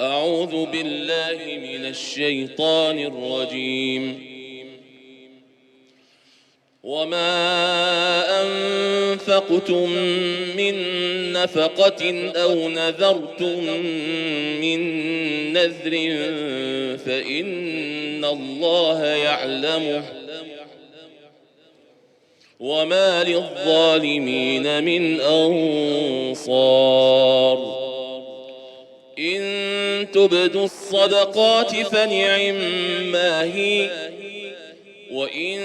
أعوذ بالله من الشيطان الرجيم. وما أنفقتم من نفقة أو نذرتم من نذر فإن الله يعلمه وما للظالمين من أنصار. إن تبدوا الصدقات فنعما هي، وإن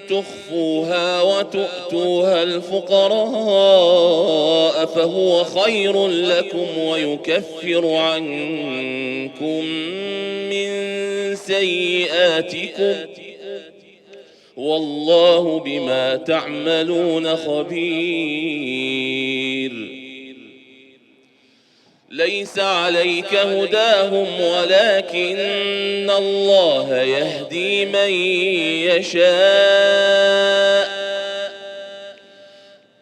تخفوها وتؤتوها الفقراء فهو خير لكم ويكفر عنكم من سيئاتكم والله بما تعملون خبير. ليس عليك هداهم ولكن الله يهدي من يشاء.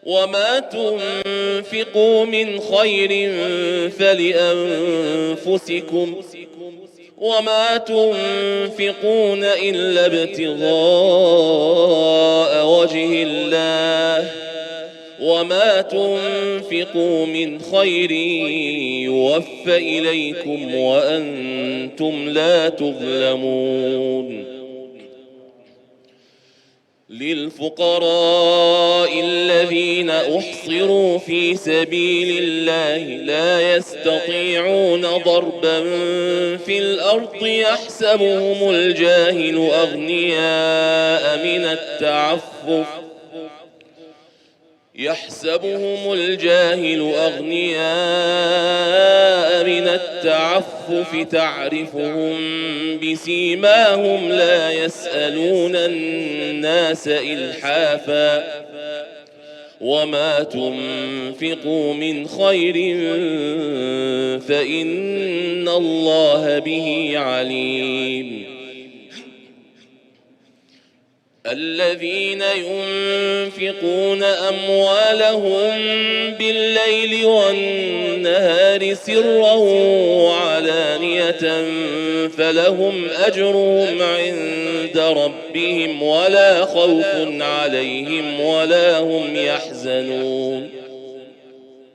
وما تنفقوا من خير فلأنفسكم وما تنفقون إلا ابتغاء وجه الله وما تنفقوا من خير يوفى إليكم وأنتم لا تظلمون. للفقراء الذين أحصروا في سبيل الله لا يستطيعون ضربا في الأرض يحسبهم الجاهل أغنياء من التعفف تعرفهم بسيماهم لا يسألون الناس إلحافا وما تنفقوا من خير فإن الله به عليم. الذين ينفقون أموالهم بالليل والنهار سرا وعلانية فلهم أجرهم عند ربهم ولا خوف عليهم ولا هم يحزنون.